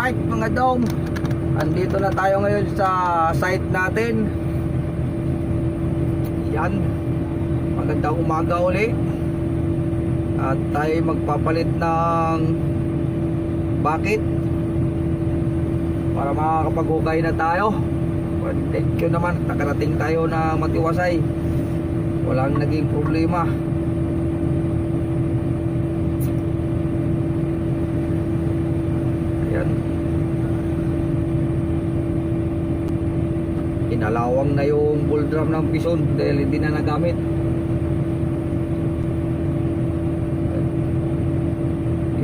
Alright mga dong, andito na tayo ngayon sa site natin. Yan, magandang umaga uli. At tayo magpapalit ng bucket para makakapag-hukay na tayo. Thank you naman, nakarating tayo na matiwasay. Walang naging problema. Ayan, inalawang na yung full drum ng pison dahil hindi na nagamit.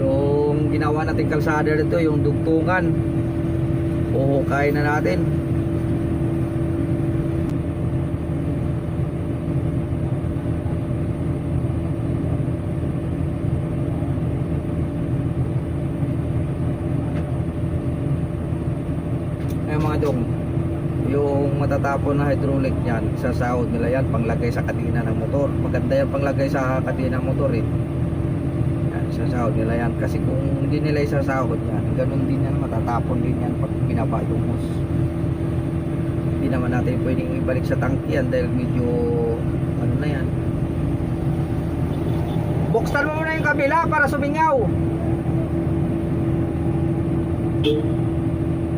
Yung ginawa natin kalsada dito, yung dugtungan, uhukayin na natin. Mga dong, yung matatapon na hydraulic niyan, sasahod nila yan panglagay sa kadena ng motor. Maganda yan panglagay sa kadena ng motor eh. Yan, sasahod nila yan. Kasi kung hindi nila isasahod yan, ganun din yan, matatapon din yan pag binaba yung hose. Hindi naman natin pwedeng ibalik sa tangke yan dahil medyo ano na yan. Buksan mo muna yung kabila para sumingaw.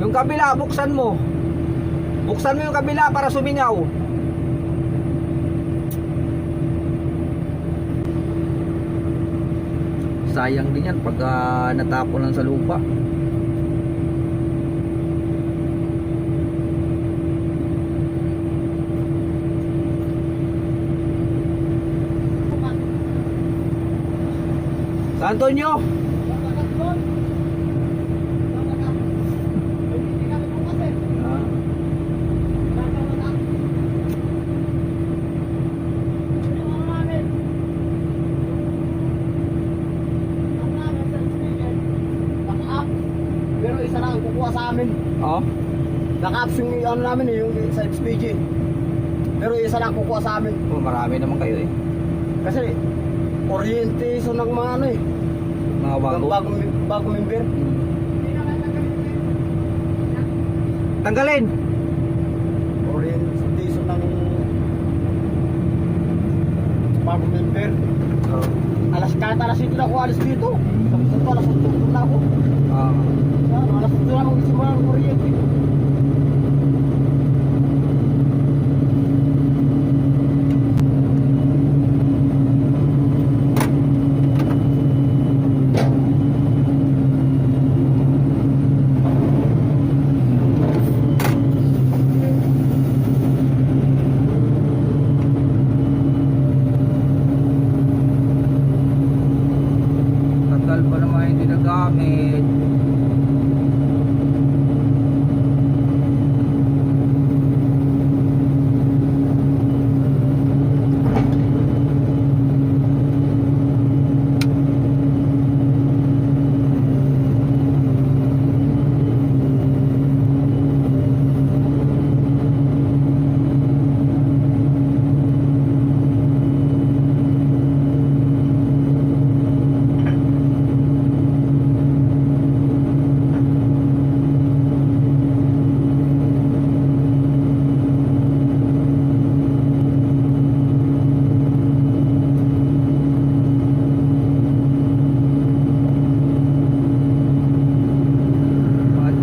Yung kabila, buksan mo. Buksan mo yung kabila para sumingaw. Sayang din yan pag natapon lang sa lupa. Sa Antonio. Sa amin. Oh. Naka-apps yung ano namin eh, yung sa XPG. Pero isa lang kukuha sa amin. Oh, marami naman kayo eh. Kasi orientation ng mga ano eh. Mga bago. Bagong member. Tanggalin. Orientation ng bagong member. Oh. Kahit alas 7 na ako alis dito. Tapos ito alas 8 na ako. Ah. Alas 8 na ako magsimula ng kuryente. Tagal pa naman hindi nagamit.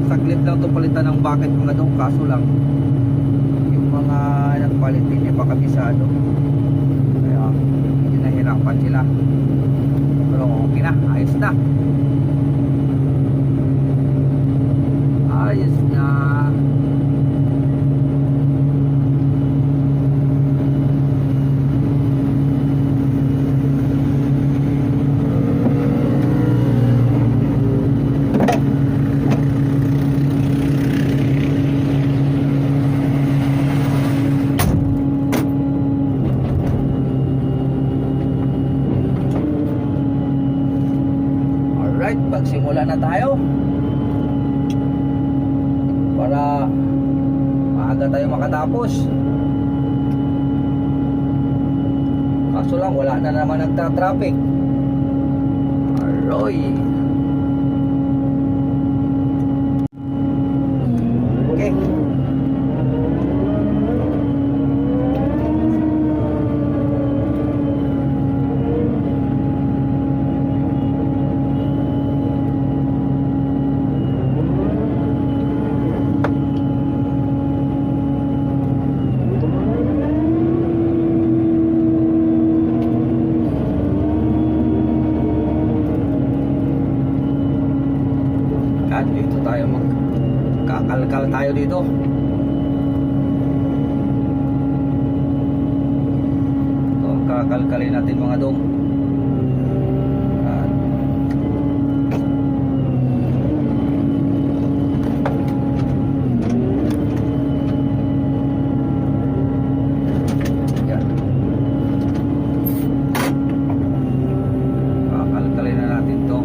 Saglit lang ito palitan ng bucket mga dong, kaso lang yung mga nagpalit din baka bisado, kaya hindi nahirapan sila. Pero okay na, ayos na. Ayos na. Alright, magsimula na tayo para maaga tayo makatapos. Kaso lang wala na naman nagta-traffic. Aroy. Kakalkal tayo dito. Ito ang kakalkalin natin mga dong. Yan. Yan. Kakalkalin na natin to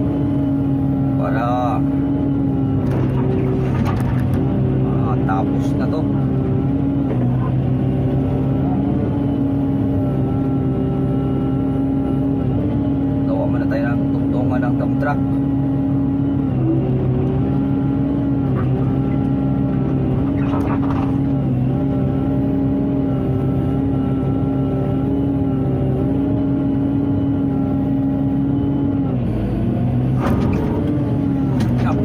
para tapos na to. Gawa muna tayo ng tungtungan ng dump truck. Yup.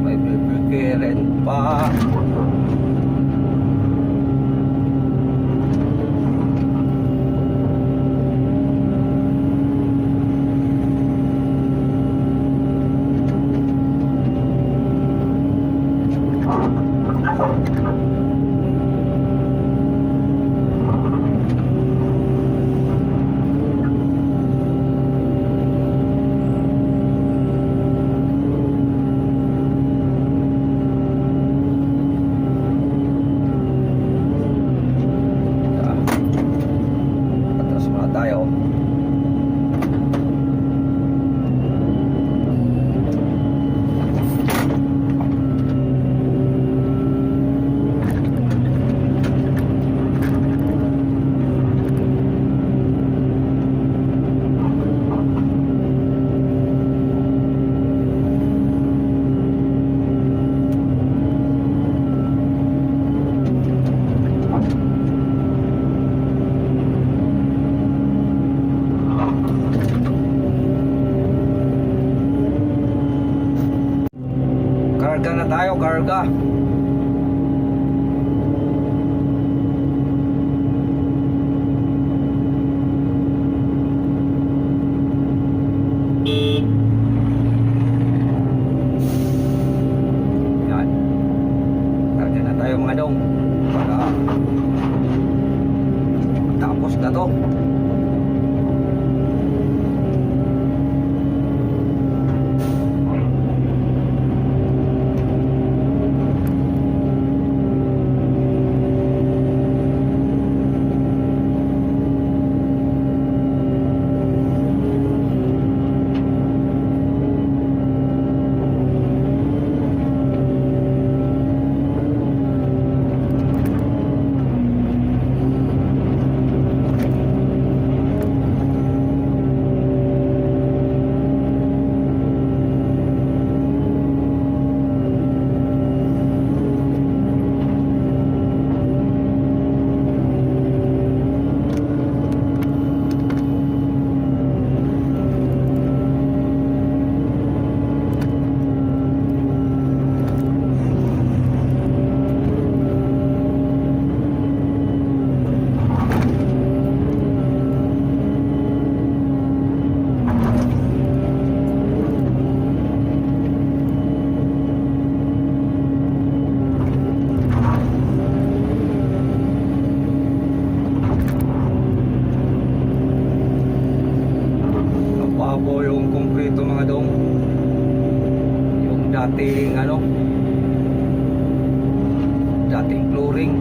May pipikirin pa. Patras muna tayo. Karga na tayo, karga. Yan. Karga na tayo mga dong. Para tapos na to. Napabo yung konkreto mga dong. Yung dating dating flooring,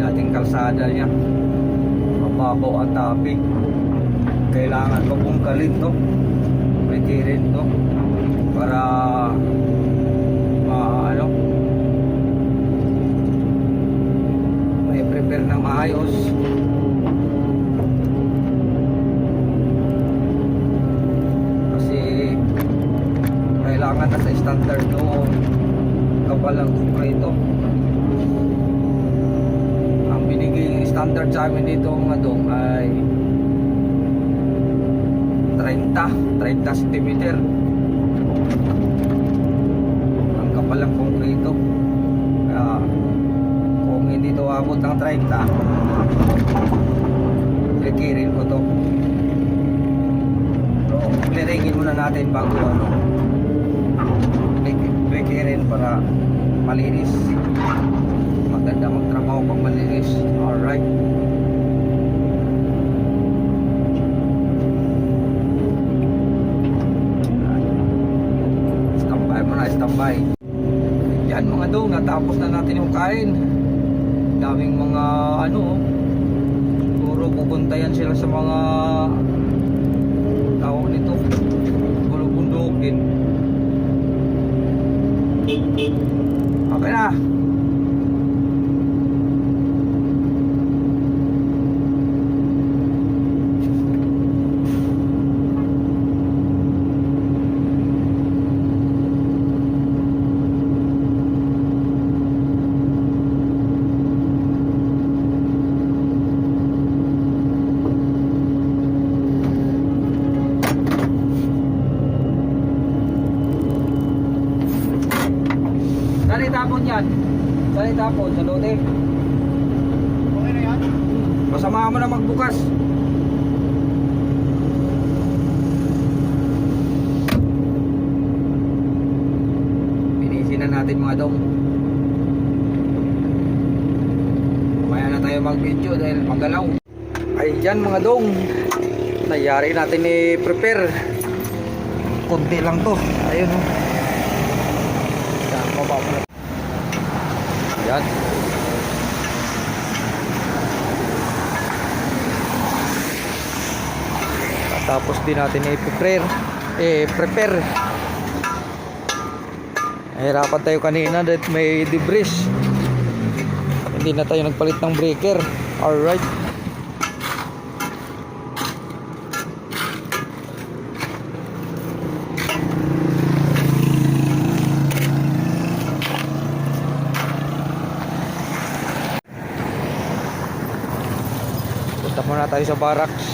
dating kalsada niya, mababaw ang topic. Kailangan ko bungkalin to, may kirin to para may prepare na maayos. Kasi kailangan na sa standard noon kapalang konkreto. Ang binigay standard sa amin dito mga dong ay 30 cm ang kapalang konkreto. Kaya kung hindi ito abot ng 30, kikirin ko to. So, clearingin muna natin bago ano. Clearingin para malinis. Maganda magtrabaho pag malinis. Alright. Standby muna, standby. Yan mga dong, natapos na natin yung kain. Daming mga ano, puro pupuntayan sila sa mga tawag nito, bulubundukin. Okay na. Saan itapon yan? Saan itapon? Sa lote? Okay na yan? Masama mo na magbukas. Pinisin na natin mga dong. Mamaya na tayo mag-video dahil magalaw. Ay dyan mga dong. Nangyari natin i-prepare. Kunti lang to. Ayun o. Yan. Tapos din natin prepare. Nahirapan tayo kanina dahil may debris. Hindi na tayo nagpalit ng breaker. Alright. Punta muna tayo sa barracks.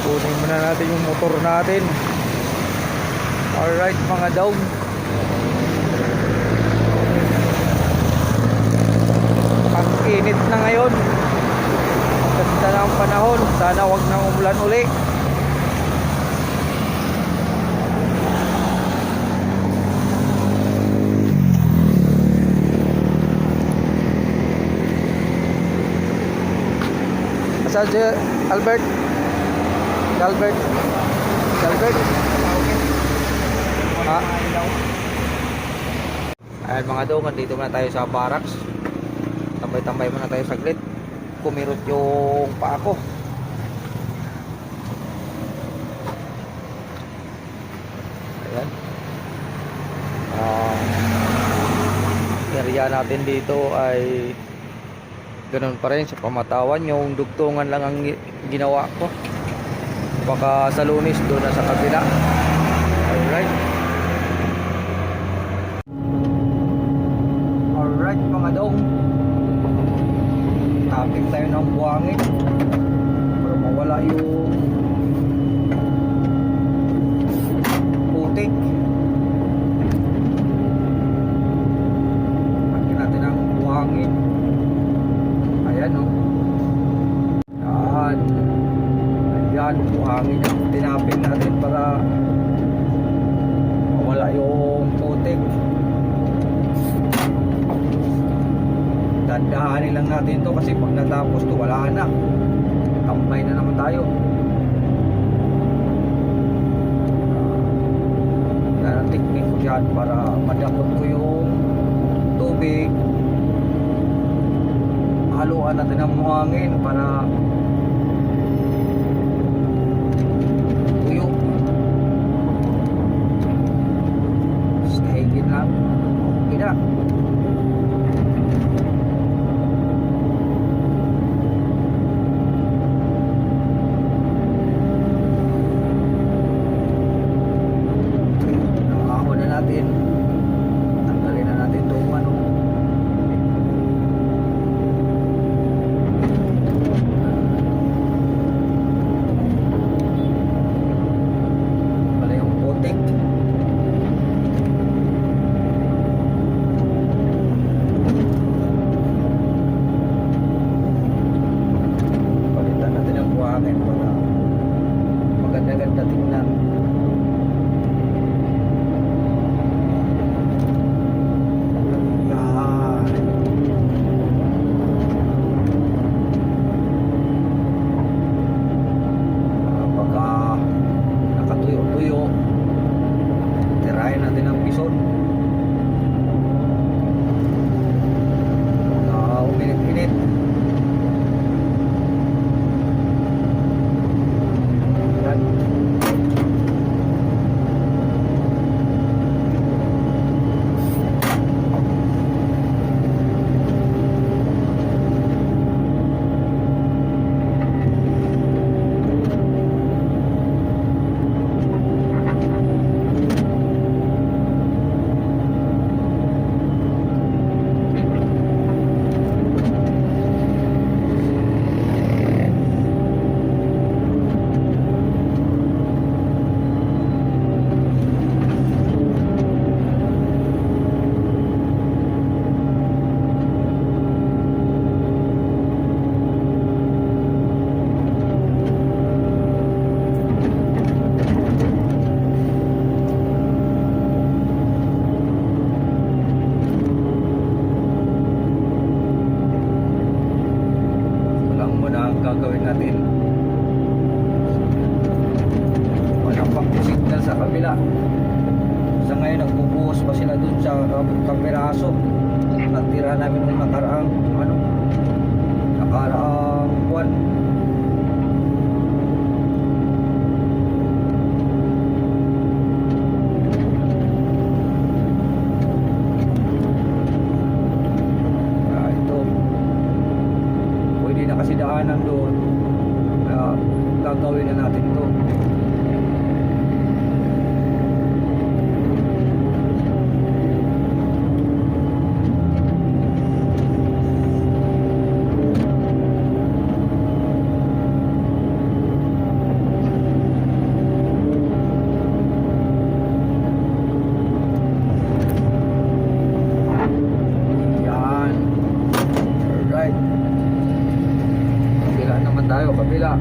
Kunin muna natin yung motor natin. Alright mga dog. Ang init na ngayon. Ganda na ang panahon. Sana wag nang umulan uli. Asa si Albert? Albert? Ha? Ayan mga dong, dito muna tayo sa barracks. Tambay-tambay muna tayo saglit. Kumirot yung paa ko. Ayan. Area natin dito ay ganun pa rin sa Pamatawan. Yung dugtungan lang ang ginawa ko. Baka sa Lunes doon na sa kabila. Alright. Alright mga dong. Tapik tayo ng buhangin para mawala yung putik. Tapik natin ang buhangin. Ayan o. Yan, buhangin yung tinapin natin para mawala yung putik. Dandahanin lang natin to kasi pag natapos to wala na. Tambay na naman tayo. Yan ang technique ko dyan para madakot ko yung tubig. Haluan natin ang buhangin para tuyo. Stahigin lang. Okay na. Tanggalin na natin itong ano. gagawin natin. Wala pang signal sa kabila. Sa ngayon nagbubuhos pa sila dun sa Kapiraso. Natira namin ng nakaraang buwan. Ito pwede na kasi daanan doon, kaya gagawin na natin ito. Yan. Alright. Kabila naman tayo, kabila.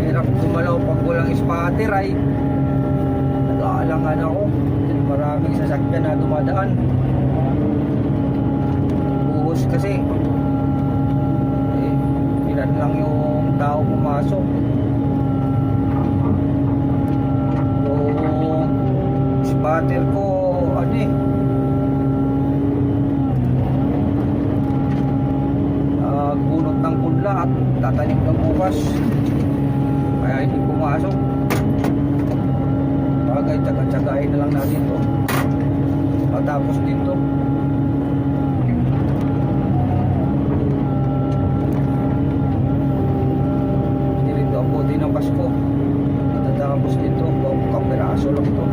Hirap gumalaw pag walang spotter ay nag-aalangan ako. Maraming sasakyan na dumadaan. Buhos kasi. Ilan lang yung tao pumasok. Yung spotter ko bunot ng punla at tatanim ng bukas, kaya hindi pumasok. Bagay, tsaga-tsagahin na lang natin to matapos dito. Hindi rin ito ako din ng Pasko, matatapos dito. Kapiraso lang to.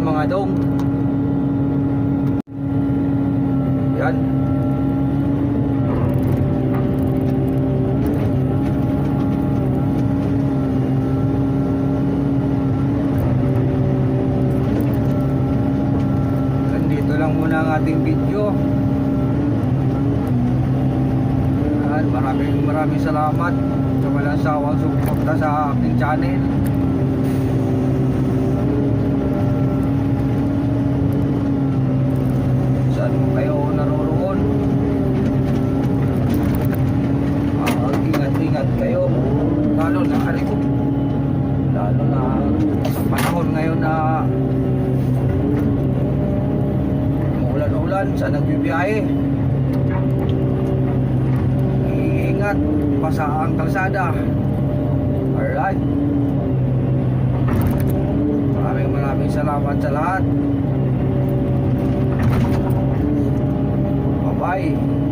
Mga dong. Yan. Nandito lang muna ang ating video. Yan. Maraming salamat sa walang sawang suporta sa aking channel. Kayo naroroon, ingat-ingat kayo, lalo na dyan sa nagbibiyahe. Iingat, basa ang kalsada. Alright. Maraming salamat sa lahat. Bye-bye.